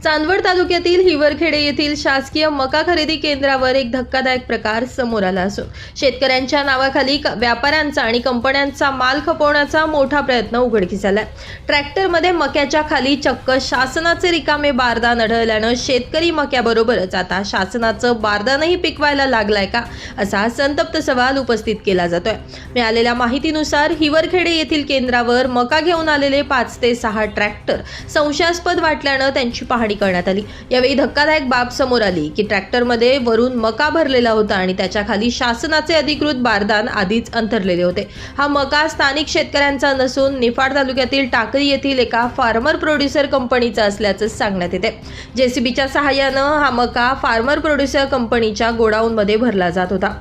चांदवड तालुक्यातील हिवरखेडे येथील शासकीय मका खरेदी केंद्रावर एक धक्कादायक प्रकार समोर आला असून शेतकऱ्यांच्या नावाखाली व्यापाऱ्यांचा आणि कंपन्यांचा माल खपवण्याचा मोठा प्रयत्न उघडकीस आलाय। ट्रॅक्टरमध्ये मक्याच्या खाली चक्क शासनाचे रिकामे बारदान आढळल्यानं शेतकरी मक्याबरोबरच आता शासनाचं बारदानही पिकवायला लागलाय का, असा संतप्त सवाल उपस्थित केला जातोय। मिळालेल्या माहितीनुसार हिवरखेडे येथील केंद्रावर मका घेऊन आलेले 5 ते 6 ट्रॅक्टर संशयास्पद वाटल्यानं त्यांची पाहणी करण्यात आली। यावेळी धक्कादायक बाब समोर आली की ट्रॅक्टरमध्ये वरून मका भरलेला होता आणि त्याच्या खाली शासनाचे अधिकृत बारदान आधीच अंतरलेले होते। हा मका स्थानिक शेतकऱ्यांचा नसून निफाड तालुक्यातील टाकळी येथील एका फार्मर प्रोड्युसर कंपनीचा असल्याचं सांगण्यात येते। जेसीबीच्या सहाय्यानं हा मका फार्मर प्रोड्युसर कंपनीच्या गोडाऊनमध्ये भरला जात होता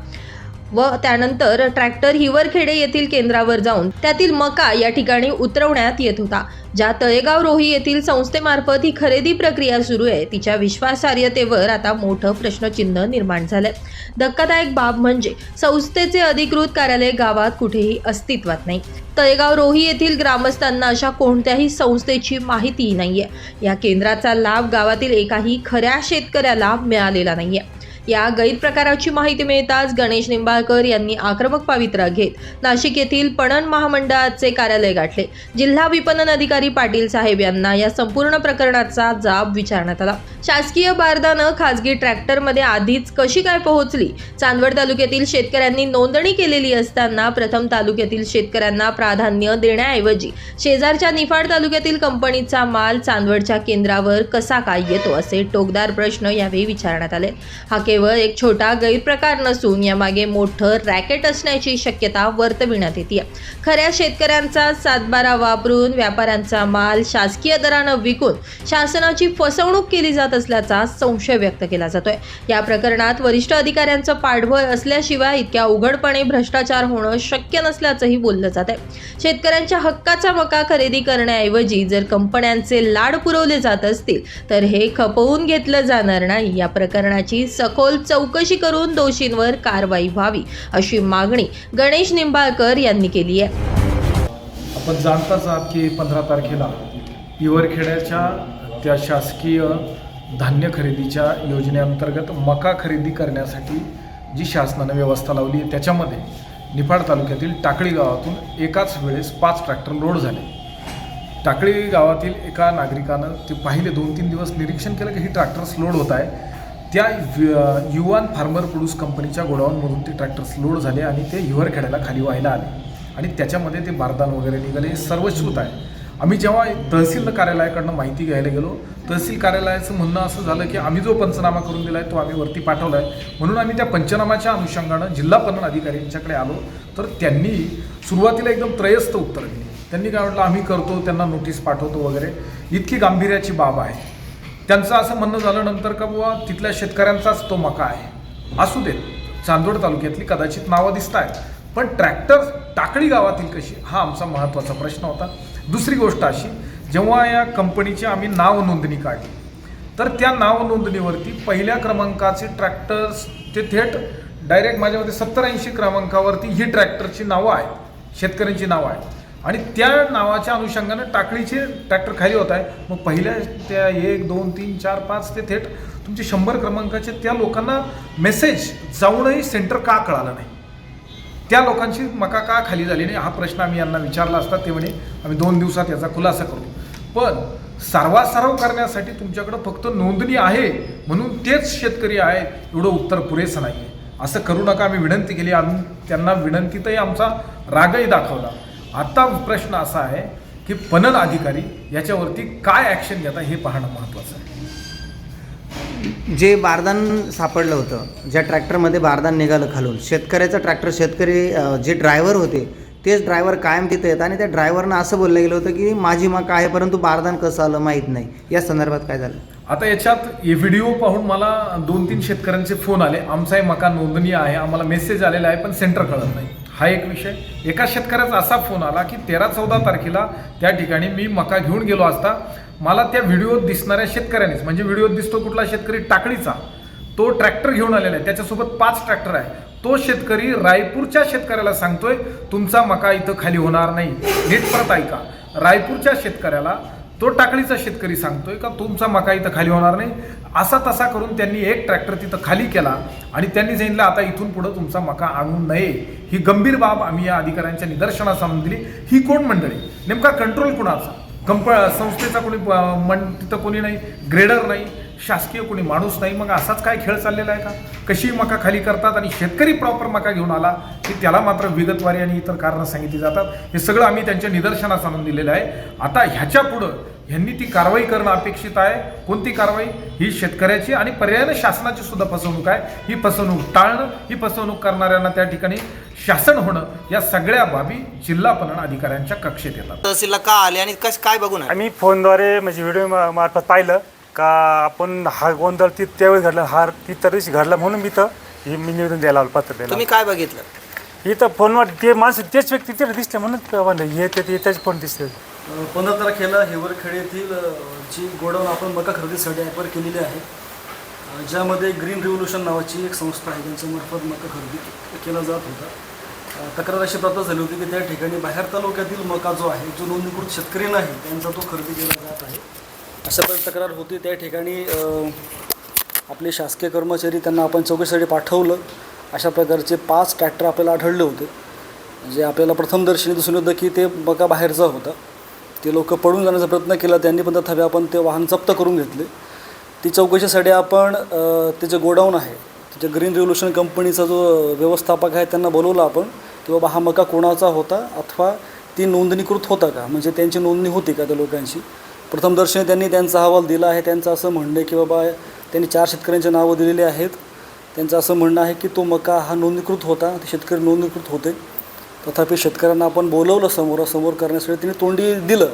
व त्यानंतर ट्रॅक्टर हिवरखेडे येथील केंद्रावर जाऊन त्यातील मका या ठिकाणी उतरवण्यात येत होता। ज्या तळेगाव रोही येथील संस्थेमार्फत ही खरेदी प्रक्रिया सुरू आहे तिच्या विश्वासार्हतेवर आता मोठं प्रश्नचिन्ह निर्माण झालंय। धक्कादायक बाब म्हणजे संस्थेचे अधिकृत कार्यालय गावात कुठेही अस्तित्वात नाही। तळेगाव रोही येथील ग्रामस्थांना अशा कोणत्याही संस्थेची माहिती नाहीये। या केंद्राचा लाभ गावातील एकाही खऱ्या शेतकऱ्याला मिळालेला नाहीये। या गैरप्रकाराची माहिती मिळताच गणेश निंबाळकर यांनी आक्रमक पवित्रा घेत नाशिक येथील पणन महामंडळाचे कार्यालय गाठले। जिल्हा विपणन अधिकारी पाटील साहेब यांना या संपूर्ण प्रकरणाचा जाब विचारण्यात आला। शासकीय बारदानं खासगी ट्रॅक्टरमध्ये आधीच कशी काय पोहोचली? चांदवड तालुक्यातील शेतकऱ्यांनी नोंदणी केलेली असताना प्रथम तालुक्यातील शेतकऱ्यांना प्राधान्य देण्याऐवजी शेजारच्या निफाड तालुक्यातील कंपनीचा माल चांदवडच्या केंद्रावर कसा काय येतो, असे टोकदार प्रश्न यावेळी विचारण्यात आले। हा केवळ एक छोटा गैरप्रकार नसून यामागे मोठं रॅकेट असण्याची शक्यता वर्तविण्यात येते। खऱ्या शेतकऱ्यांचा सातबारा वापरून व्यापाऱ्यांचा माल शासकीय दरानं विकून शासनाची फसवणूक केली जात असल्याचा संशय व्यक्त केला जातोय। या प्रकरणात वरिष्ठ अधिकाऱ्यांचं पाठबळ असल्याशिवाय इतक्या उघडपणे भ्रष्टाचार होणं शक्य नसल्याचंही बोललं जात आहे। शेतकऱ्यांच्या हक्काचा मका खरेदी करण्याऐवजी जर कंपन्यांचे लाड पुरवले जात असतील तर हे खपवून घेतलं जाणार नाही। या प्रकरणाची सखोल चौकशी करून दोषींवर कारवाई व्हावी अशी मागणी गणेश निंबाळकर यांनी केली आहे। आपण जाणताच आहात की 15 तारखेला हिवरखेड्याच्या त्या शासकीय धान्य खरेदीच्या योजनेअंतर्गत मका खरेदी करण्यासाठी जी शासनाने व्यवस्था लावली आहे त्याच्यामध्ये निफाड तालुक्यातील टाकळी गावातून एकाच वेळेस 5 ट्रॅक्टर लोड झाले। टाकळी गावातील एका नागरिकानं ते पाहिले 2-3 दिवस निरीक्षण केलं की ही ट्रॅक्टर्स लोड होत आहे। त्या युवान फार्मर प्रोड्यूस कंपनीच्या गोडाऊनमधून ते ट्रॅक्टर्स लोड झाले आणि ते हिवरखेड्याला खाली व्हायला आले आणि त्याच्यामध्ये ते बारदान वगैरे निघाले, हे सर्व श्रुत आहे। आम्ही जेव्हा तहसील कार्यालयाकडनं माहिती घ्यायला गेलो, तहसील कार्यालयाचं म्हणणं असं झालं की आम्ही जो पंचनामा करून दिला आहे तो आम्ही वरती पाठवला आहे, म्हणून आम्ही त्या पंचनामाच्या अनुषंगानं जिल्हा पणन अधिकारी यांच्याकडे आलो तर त्यांनी सुरुवातीला एकदम त्रयस्थ उत्तर दिली। त्यांनी काय म्हटलं, आम्ही करतो, त्यांना नोटीस पाठवतो वगैरे, इतकी गांभीर्याची बाब आहे। त्यांचं असं म्हणणं झालं नंतर का बुवा तिथल्या शेतकऱ्यांचाच तो मका आहे। असू देत, चांदवड तालुक्यातली कदाचित नावं दिसत आहेत, पण ट्रॅक्टर टाकळी गावातील कशी, हा आमचा महत्त्वाचा प्रश्न होता। दुसरी गोष्ट अशी, जेव्हा या कंपनीची आम्ही नाव नोंदणी काढली तर त्या नाव नोंदणीवरती पहिल्या क्रमांकाचे ट्रॅक्टर्स ते थेट डायरेक्ट माझ्यामध्ये 70-80 क्रमांकावरती ही ट्रॅक्टरची नावं आहेत, शेतकऱ्यांची नावं आहेत आणि त्या नावाच्या अनुषंगानं टाकळीचे ट्रॅक्टर खाली होत आहे। मग पहिल्या त्या 1, 2, 3, 4, 5 ते थेट तुमचे 100 क्रमांकाचे त्या लोकांना मेसेज जाऊनही सेंटर का कळालं नाही, त्या लोकांची मका का खाली झाली नाही, हा प्रश्न आम्ही यांना विचारला असता ते म्हणे आम्ही 2 दिवसात याचा खुलासा करू। पण सर्वासर्व करण्यासाठी तुमच्याकडं फक्त नोंदणी आहे म्हणून तेच शेतकरी आहेत एवढं उत्तर पुरेसं नाही आहे, असं करू नका। आम्ही विनंती केली, आम्ही त्यांना विनंतीतही आमचा रागही दाखवला। आता प्रश्न असा आहे की पणन अधिकारी याच्यावरती काय ॲक्शन घेतात हे पाहणं महत्त्वाचं आहे। जे बारदान सापडलं होतं, ज्या ट्रॅक्टरमध्ये बारदान निघालं खालून, शेतकऱ्याचं ट्रॅक्टर, शेतकरी जे ड्रायव्हर होते तेच ड्रायव्हर कायम तिथे येतात आणि त्या ड्रायव्हरनं असं बोललं गेलं होतं की माझी मका आहे परंतु बारदान कसं आलं माहीत नाही। या संदर्भात काय झालं? आता याच्यात व्हिडिओ पाहून मला 2-3 शेतकऱ्यांचे फोन आले, आमचाही मका नोंदणी आहे, आम्हाला मेसेज आलेला आहे पण सेंटर कळत नाही, हा एक विषय। एका शेतकऱ्याचा असा फोन आला की 13-14 तारखेला त्या ठिकाणी मी मका घेऊन गेलो असता मला त्या व्हिडिओत दिसणाऱ्या शेतकऱ्यांनीच, म्हणजे व्हिडिओत दिसतो कुठला शेतकरी टाकळीचा, तो ट्रॅक्टर घेऊन आलेला आहे, त्याच्यासोबत 5 ट्रॅक्टर आहे, तो शेतकरी रायपूरच्या शेतकऱ्याला सांगतोय तुमचा मका इथं खाली होणार नाही। नीट परत ऐका, रायपूरच्या शेतकऱ्याला तो टाकळीचा शेतकरी सांगतोय का तुमचा मका इथं खाली होणार नाही. असा तसा करून त्यांनी एक ट्रॅक्टर तिथं खाली केला आणि त्यांनी सांगितलं आता इथून पुढं तुमचा मका आणू नये. ही गंभीर बाब आम्ही या अधिकाऱ्यांच्या निदर्शनास आणून दिली. ही कोण मंडळी, नेमका कंट्रोल कुणाचा, संस्थेचा कोणी तिथं कोणी नाही, ग्रेडर नाही, शासकीय कोणी माणूस नाही. मग असाच काय खेळ चाललेला आहे का? कशी मका खाली करतात आणि शेतकरी प्रॉपर मका घेऊन आला की त्याला मात्र विगतवारी आणि इतर कारणं सांगितली जातात. हे सगळं आम्ही त्यांच्या निदर्शनास आणून दिलेलं आहे. आता ह्याच्या पुढं ह्यांनी ती कारवाई करणं अपेक्षित आहे. कोणती कारवाई? ही शेतकऱ्याची आणि पर्यायाने शासनाची सुद्धा फसवणूक आहे. ही फसवणूक टाळणं, ही फसवणूक करणाऱ्यांना त्या ठिकाणी शासन होणं, या सगळ्या बाबी जिल्हा पणन अधिकाऱ्यांच्या कक्षेत येतात. तहसीलला का आले आणि काय बघून आले? आम्ही फोनद्वारे म्हणजे व्हिडिओ मार्फत पाहिलं का आपण हा गोंधळ त्यावेळेस घडला, हा त्या दिवशी घडला म्हणून मी तर हे मी निवेदन द्यायला आलो, पत्र द्यायला. तुम्ही काय बघितलं? इथं फोनवर ते माणसं तेच व्यक्ती तिथे दिसले म्हणून हे त्याच फोन दिसले. 15 तारखेला हिवरखेडे येथील जी गोडाऊन आपण मका खरेदीसाठी ॲक्वायर केलेली आहे, ज्यामध्ये ग्रीन रिव्होल्युशन नावाची एक संस्था आहे त्यांच्यामार्फत मका खरेदी केला जात होता. तक्रार अशी प्राप्त झाली होती की त्या ठिकाणी बाहेर तालुक्यातील मका जो आहे, जो नोंदणीकृत शेतकरी नाही त्यांचा तो खरेदी केला जात आहे, अशा प्रकारे तक्रार होती. त्या ठिकाणी आपले शासकीय कर्मचारी त्यांना आपण चौकशीसाठी पाठवलं. अशा प्रकारचे 5 ट्रॅक्टर आपल्याला आढळले होते, जे आपल्याला प्रथमदर्शनी दिसून होतं की ते मका बाहेरचा होता. ते लोक पळून जाण्याचा प्रयत्न केला त्यांनी, पण तथापि आपण ते वाहन जप्त करून घेतले. ती चौकशीसाठी आपण ते जे गोडाऊन आहे, जे ग्रीन रिव्होल्युशन कंपनीचा जो व्यवस्थापक आहे त्यांना बोलवलं आपण की बाबा हा मका कोणाचा होता अथवा ती नोंदणीकृत होता का, म्हणजे त्यांची नोंदणी होती का त्या लोकांची. प्रथमदर्शनी त्यांनी त्यांचा अहवाल दिला आहे. त्यांचं असं म्हणणं आहे की बाबा त्यांनी 4 शेतकऱ्यांची नावं दिलेली आहेत. त्यांचं असं म्हणणं आहे की तो मका हा नोंदणीकृत होता, ते शेतकरी नोंदणीकृत होते. तथापि शेतकऱ्यांना आपण बोलवलं समोरासमोर करण्यासाठी, त्यांनी तोंडी दिलं,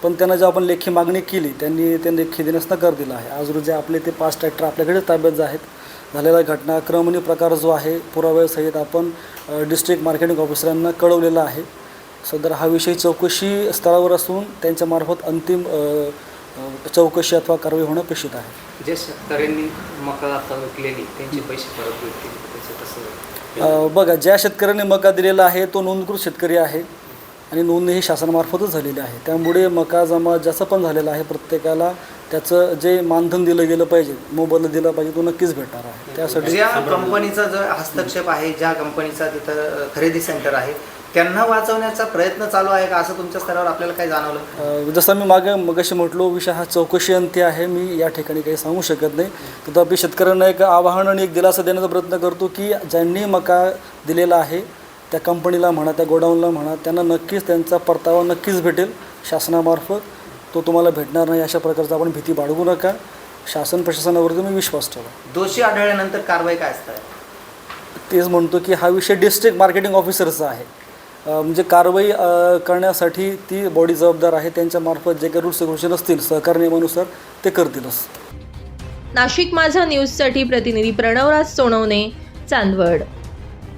पण त्यांना जे आपण लेखी मागणी केली त्यांनी लेखी देण्यास नकार दिला आहे. आज रोजी आपले ते 5 ट्रॅक्टर आपल्याकडे ताब्यात आहेत. झालेला घटनाक्रम आणि प्रकार जो आहे पुराव्यासहित आपण डिस्ट्रिक्ट मार्केटिंग ऑफिसरांना कळवलेला आहे. सदर हा विषय चौकशी स्तरावर असून त्यांच्यामार्फत अंतिम चौकशी अथवा कारवाई होणं अपेक्षित आहे. जे शेतकऱ्यांनी मका आता विकलेली त्यांचे पैसे परत भेटतील त्याचं कसं? बघा, ज्या शेतकऱ्याने मका दिलेला आहे तो नोंदणीकृत शेतकरी आहे आणि नोंदणी ही शासनामार्फतच झालेली आहे. त्यामुळे मका जमा ज्याचं पण झालेला आहे प्रत्येकाला त्याचं जे मानधन दिलं गेलं पाहिजे, मोबदला दिला पाहिजे, तो नक्कीच भेटणार आहे. त्यासाठी ज्या कंपनीचा जो हस्तक्षेप आहे, ज्या कंपनीचा तिथं खरेदी सेंटर आहे, त्यांना वाचवण्याचा प्रयत्न चालू आहे का, असं तुमच्या स्तरावर आपल्याला काय जाणवलं? जसं मी मगाशी म्हटलो, विषय हा चौकशी अंती आहे. मी या ठिकाणी काही सांगू शकत नाही. तथापि शेतकऱ्यांना एक आवाहन आणि एक दिलासा देण्याचा प्रयत्न करतो की ज्यांनी मका दिलेला आहे त्या कंपनीला म्हणा, त्या गोडाऊनला म्हणा, त्यांना नक्कीच त्यांचा परतावा नक्कीच भेटेल शासनामार्फत. तो तुम्हाला भेटणार नाही अशा प्रकारचा आपण भीती बाळगू नका. शासन प्रशासनावर तुम्ही विश्वास ठेवा. दोषी आढळल्यानंतर कारवाई काय असतात? तेच म्हणतो की हा विषय डिस्ट्रिक्ट मार्केटिंग ऑफिसरचा आहे. म्हणजे कारवाई करण्यासाठी ती बॉडी जबाबदार आहे. त्यांच्यामार्फत जे काही रूल्स रेग्युलेशन असतील सहकार नियमानुसार ते करतीलच. नाशिक माझा न्यूजसाठी प्रतिनिधी प्रणवराज सोनवणे, चांदवड.